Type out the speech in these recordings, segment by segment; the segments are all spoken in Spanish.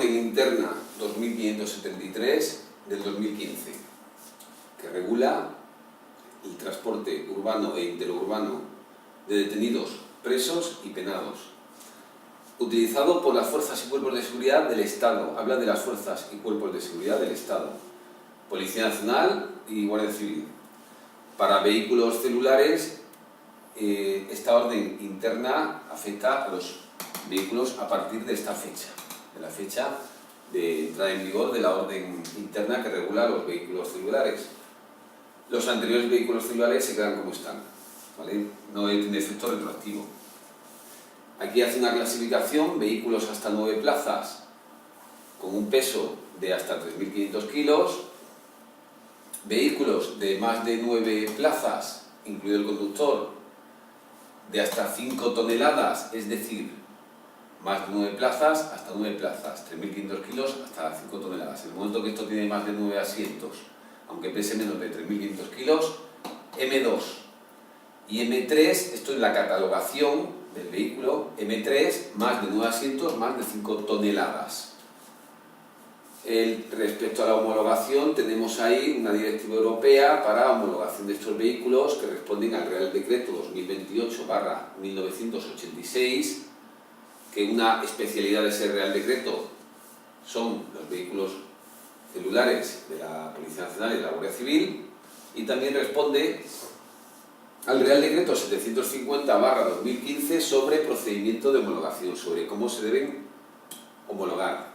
Orden Interna 2573 del 2015, que regula el transporte urbano e interurbano de detenidos, presos y penados, utilizado por las fuerzas y cuerpos de seguridad del Estado. Habla de las fuerzas y cuerpos de seguridad del Estado, Policía Nacional y Guardia Civil. Para vehículos celulares, esta orden interna afecta a los vehículos a partir de esta fecha, de la fecha de entrada en vigor de la orden interna que regula los vehículos celulares. Los anteriores vehículos celulares se quedan como están, ¿vale? No tiene efecto retroactivo. Aquí hace una clasificación: vehículos hasta 9 plazas con un peso de hasta 3.500 kilos, vehículos de más de 9 plazas, incluido el conductor, de hasta 5 toneladas, es decir, más de 9 plazas, hasta 9 plazas, 3.500 kilos hasta 5 toneladas. En el momento que esto tiene más de 9 asientos, aunque pese menos de 3.500 kilos, M2 y M3, esto es la catalogación del vehículo, M3, más de 9 asientos, más de 5 toneladas. Respecto a la homologación, tenemos ahí una directiva europea para homologación de estos vehículos que responden al Real Decreto 2028/1986, que una especialidad de ese Real Decreto son los vehículos celulares de la Policía Nacional y de la Guardia Civil, y también responde al Real Decreto 750/2015 sobre procedimiento de homologación, sobre cómo se deben homologar.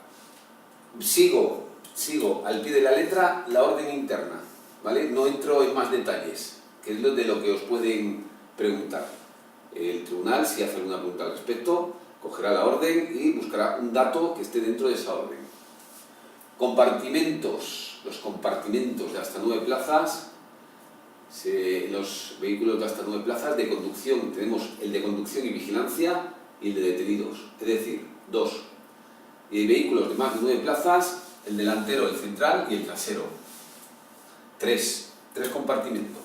Sigo al pie de la letra la orden interna, ¿vale? No entro en más detalles, que es de lo que os pueden preguntar. El tribunal, si hace alguna pregunta al respecto, cogerá la orden y buscará un dato que esté dentro de esa orden. Compartimentos. Los compartimentos de hasta 9 plazas, los vehículos de hasta 9 plazas de conducción, tenemos el de conducción y vigilancia y el de detenidos, es decir, 2. Y vehículos de más de 9 plazas, el delantero, el central y el trasero. 3 compartimentos.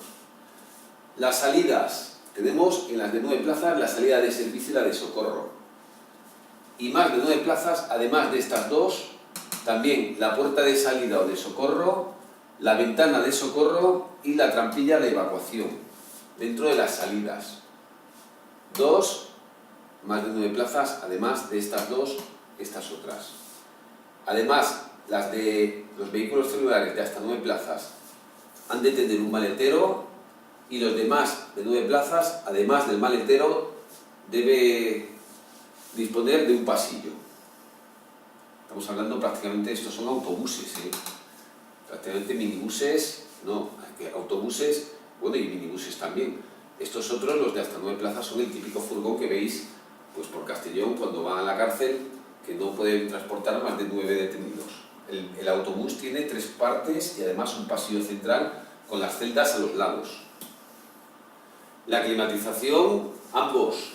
Las salidas, tenemos en las de 9 plazas la salida de servicio y la de socorro. Y más de 9 plazas, además de estas 2, también la puerta de salida o de socorro, la ventana de socorro y la trampilla de evacuación, dentro de las salidas. 2, más de 9 plazas, además de estas 2, estas otras. Además, las de los vehículos celulares de hasta 9 plazas han de tener un maletero, y los demás de 9 plazas, además del maletero, debe disponer de un pasillo. Estamos hablando prácticamente, estos son autobuses, prácticamente minibuses, no, autobuses, bueno, y minibuses también. Estos otros, los de hasta 9 plazas, son el típico furgón que veis pues por Castellón cuando van a la cárcel, que no pueden transportar más de 9 detenidos. El autobús tiene 3 partes y además un pasillo central con las celdas a los lados. La climatización, ambos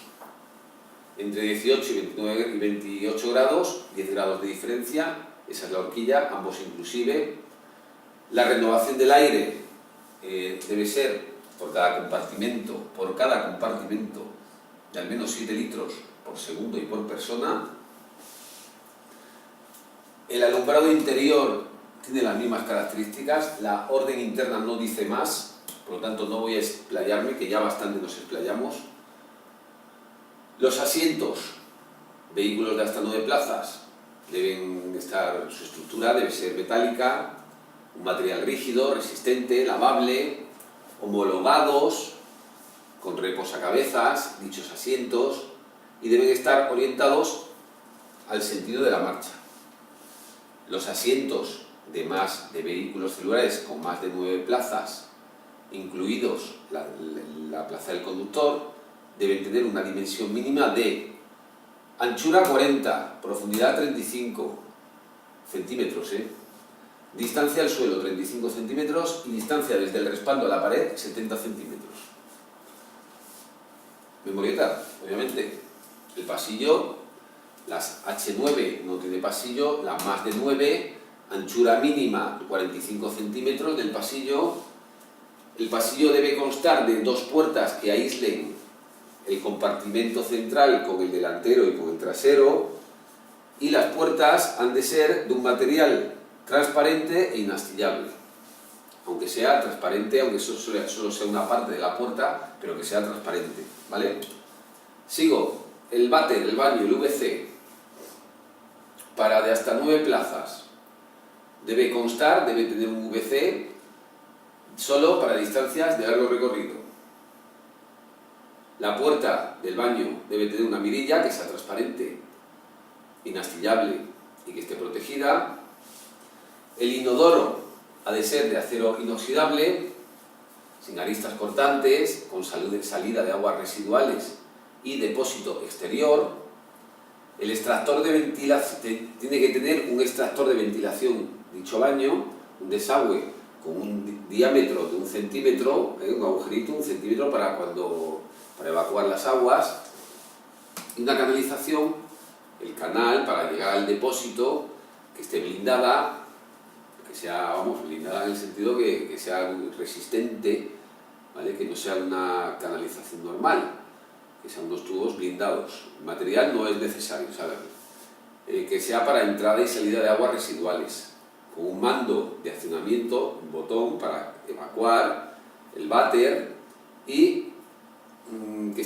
entre 18 y 28 grados, 10 grados de diferencia, esa es la horquilla, ambos inclusive. La renovación del aire debe ser por cada compartimento de al menos 7 litros por segundo y por persona. El alumbrado interior tiene las mismas características, la orden interna no dice más, por lo tanto no voy a explayarme, que ya bastante nos explayamos. Los asientos, vehículos de hasta 9 plazas, deben estar, su estructura debe ser metálica, un material rígido, resistente, lavable, homologados, con reposacabezas, dichos asientos, y deben estar orientados al sentido de la marcha. Los asientos de vehículos celulares con más de 9 plazas, incluidos la plaza del conductor, deben tener una dimensión mínima de anchura 40, profundidad 35 centímetros, distancia al suelo 35 centímetros y distancia desde el respaldo a la pared 70 centímetros. Memorieta, obviamente. El pasillo, las H9 no tiene pasillo, la más de 9, anchura mínima 45 centímetros del pasillo. El pasillo debe constar de 2 puertas que aíslen el compartimento central con el delantero y con el trasero, y las puertas han de ser de un material transparente e inastillable. Aunque sea transparente, aunque solo sea una parte de la puerta, pero que sea transparente, ¿vale? Sigo, el váter, el baño, el VC, para de hasta 9 plazas. Debe tener un VC solo para distancias de largo recorrido. La puerta del baño debe tener una mirilla que sea transparente, inastillable y que esté protegida. El inodoro ha de ser de acero inoxidable, sin aristas cortantes, con salida de aguas residuales y depósito exterior. El extractor de ventilación tiene que tener un extractor de ventilación, dicho baño, un desagüe con un diámetro de 1 centímetro, un agujerito, 1 centímetro para evacuar las aguas, y una canalización, el canal para llegar al depósito, que esté blindada, que sea, blindada en el sentido que sea resistente, ¿vale? Que no sea una canalización normal, que sean unos tubos blindados. El material no es necesario, ¿sabes? Que sea para entrada y salida de aguas residuales, con un mando de accionamiento, un botón para evacuar, el váter y que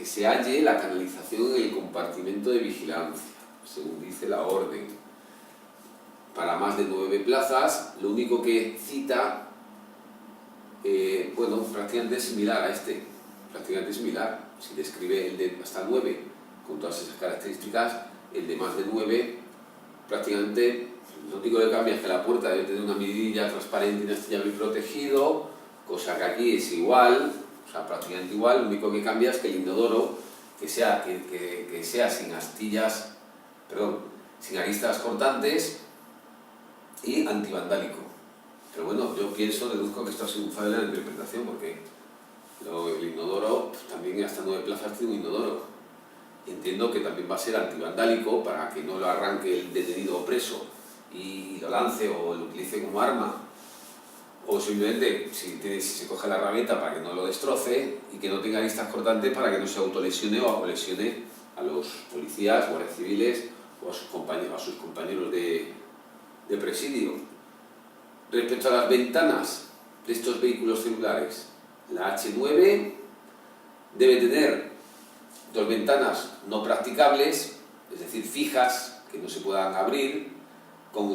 se halle la canalización en el compartimento de vigilancia, según dice la orden. Para más de 9 plazas, lo único que cita, prácticamente es similar a este, prácticamente similar. Si describe el de hasta 9 con todas esas características, el de más de 9, prácticamente lo único que cambia es que la puerta debe tener una mirilla transparente, inastillable y protegido, cosa que aquí es igual, o sea, prácticamente igual. Lo único que cambia es que el inodoro que sea sin sin aristas cortantes y antivandálico. Pero bueno, yo deduzco que esto ha sido un fallo en la interpretación, porque el inodoro, pues, también hasta 9 plazas tiene un inodoro. Y entiendo que también va a ser antivandálico para que no lo arranque el detenido o preso y lo lance o lo utilice como arma. O simplemente, si se coge la herramienta, para que no lo destroce, y que no tenga aristas cortantes para que no se autolesione o lesione a los policías, guardias civiles o a sus compañeros de presidio. Respecto a las ventanas de estos vehículos celulares, la H9 debe tener 2 ventanas no practicables, es decir, fijas, que no se puedan abrir, con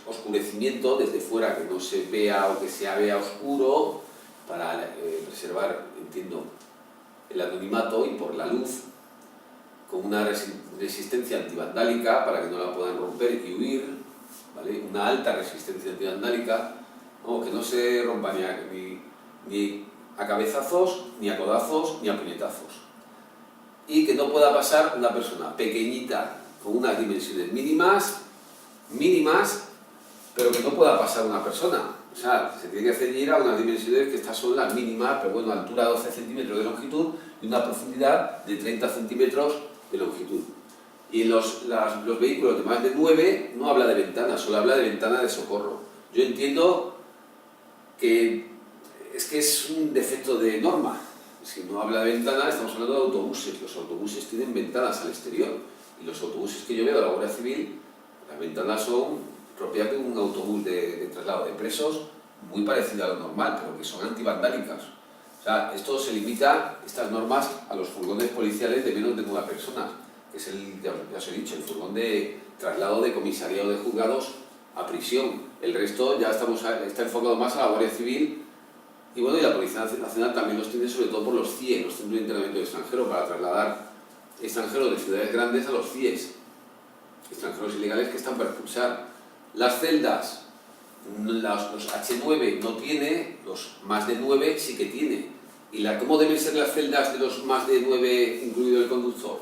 oscurecimiento desde fuera, que no se vea o que se vea oscuro, para preservar, entiendo, el anonimato y por la luz, con una resistencia antivandálica para que no la puedan romper y huir, ¿vale? Una alta resistencia antivandálica, que no se rompa ni a cabezazos, ni a codazos, ni a puñetazos. Y que no pueda pasar una persona pequeñita, con unas dimensiones mínimas, pero que no pueda pasar una persona. O sea, se tiene que ceñir a unas dimensiones que estas son las mínimas, pero bueno, altura de 12 centímetros de longitud y una profundidad de 30 centímetros de longitud. Y los vehículos de más de 9 no habla de ventanas, solo habla de ventana de socorro. Yo entiendo que es un defecto de norma. Si no habla de ventana, estamos hablando de autobuses. Los autobuses tienen ventanas al exterior, y los autobuses que yo veo de la Guardia Civil, las ventanas son propias de un autobús de traslado de presos, muy parecido a lo normal, pero que son antivandálicas. O sea, esto se limita, estas normas, a los furgones policiales de menos de 9 personas, que es ya os he dicho, el furgón de traslado de comisariado de juzgados a prisión. El resto ya está enfocado más a la Guardia Civil. Y bueno, y la Policía Nacional también los tiene, sobre todo por los CIE, los Centros de Internamiento de Extranjeros, para trasladar extranjeros de ciudades grandes a los CIEs, extranjeros ilegales que están para expulsar. Las celdas, los H9 no tiene, los más de 9 sí que tiene. ¿Y cómo deben ser las celdas de los más de 9, incluido el conductor?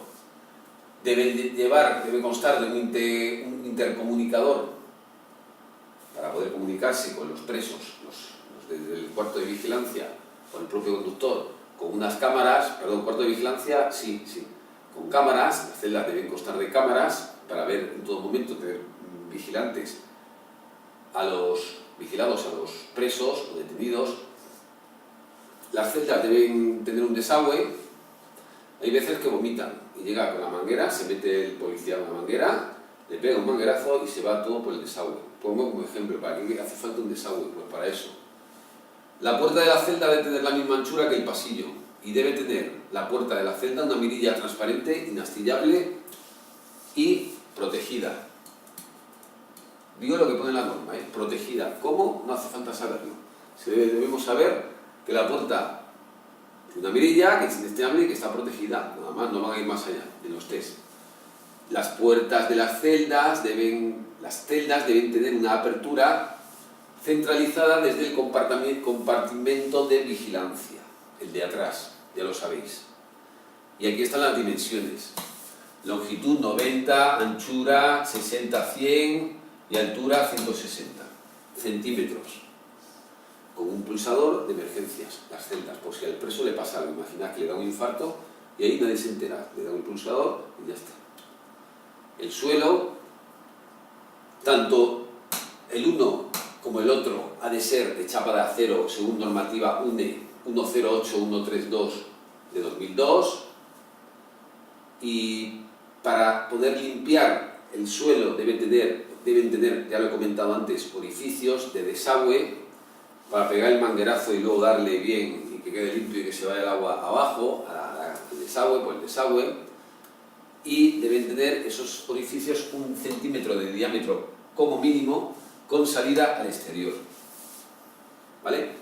Debe constar de un intercomunicador para poder comunicarse con los presos, desde el cuarto de vigilancia, con el propio conductor, con unas cámaras, cuarto de vigilancia, sí, con cámaras. Las celdas deben constar de cámaras para ver en todo momento, tener vigilantes vigilados a los presos o detenidos. Las celdas deben tener un desagüe Hay veces que vomitan y llega con la manguera, se mete el policía con la manguera, le pega un manguerazo y se va todo por el desagüe. Pongo como ejemplo, ¿para qué hace falta un desagüe? Pues para eso. La puerta de la celda debe tener la misma anchura que el pasillo y debe tener la puerta de la celda una mirilla transparente, inastillable y protegida. Digo lo que pone la norma, protegida. ¿Cómo? No hace falta saberlo. Debemos saber que la puerta tiene una mirilla, que es inestillable y que está protegida. Nada más, no van a ir más allá de los test. Las puertas de las celdas deben tener una apertura centralizada desde el compartimento de vigilancia, el de atrás, ya lo sabéis. Y aquí están las dimensiones. Longitud 90, anchura 60-100 y altura 160 centímetros. Con un pulsador de emergencias, las celdas, por si al preso le pasa algo. Imaginad que le da un infarto y ahí nadie se entera. Le da un pulsador y ya está. El suelo, tanto el uno como el otro, ha de ser de chapa de acero según normativa UNE 108132 de 2002, y para poder limpiar el suelo deben tener, ya lo he comentado antes, orificios de desagüe para pegar el manguerazo y luego darle bien y que quede limpio y que se vaya el agua abajo al desagüe, por el desagüe, y deben tener esos orificios 1 centímetro de diámetro como mínimo con salida al exterior. ¿Vale?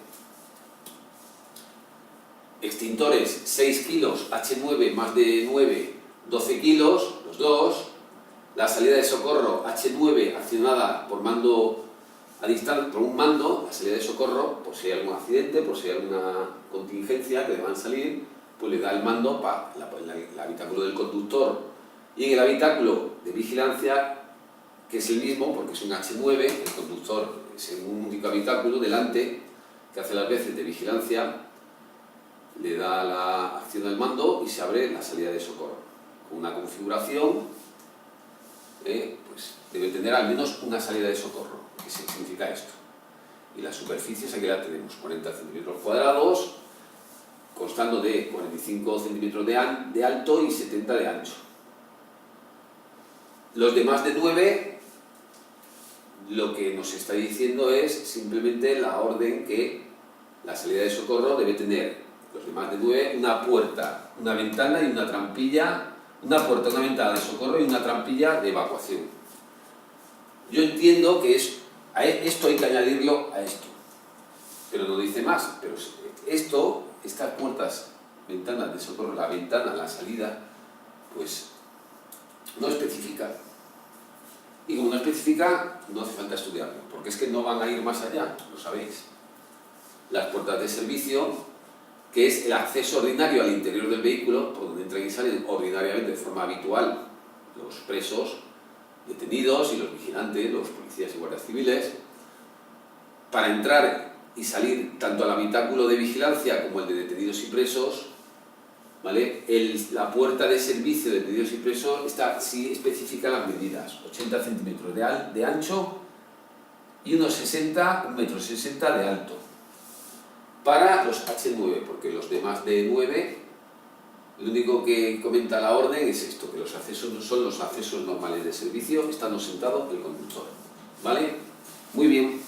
Extintores 6 kilos, H9 más de 9, 12 kilos, los dos. La salida de socorro H9 accionada por mando a distancia, por un mando, la salida de socorro, por si hay algún accidente, por si hay alguna contingencia que deban salir, pues le da el mando para el habitáculo del conductor y en el habitáculo de vigilancia, que es el mismo porque es un H9, el conductor es en un único habitáculo delante, que hace las veces de vigilancia, le da la acción del mando y se abre la salida de socorro. Con una configuración, pues debe tener al menos una salida de socorro. ¿Qué significa esto? Y las superficies aquí la tenemos, 40 centímetros cuadrados, constando de 45 centímetros de alto y 70 de ancho. Los de más de 9, lo que nos está diciendo es simplemente la orden que la salida de socorro debe tener, los de más de 9, una puerta, una ventana y una trampilla, una puerta, una ventana de socorro y una trampilla de evacuación. Yo entiendo que esto hay que añadirlo a esto, pero no dice más. Pero estas puertas, ventanas de socorro, la ventana, la salida, pues no especifica. Y como no especifica, no hace falta estudiarlo, porque es que no van a ir más allá, lo sabéis. Las puertas de servicio, que es el acceso ordinario al interior del vehículo, por donde entran y salen ordinariamente de forma habitual los presos, detenidos y los vigilantes, los policías y guardias civiles, para entrar y salir tanto al habitáculo de vigilancia como el de detenidos y presos, ¿vale? La puerta de servicio de detenidos y presos sí especifica las medidas, 80 centímetros de ancho y unos 1,60 m de alto. Para los H9, porque los de más de 9, lo único que comenta la orden es esto, que los accesos no son los accesos normales de servicio, estando sentado el conductor. ¿Vale? Muy bien.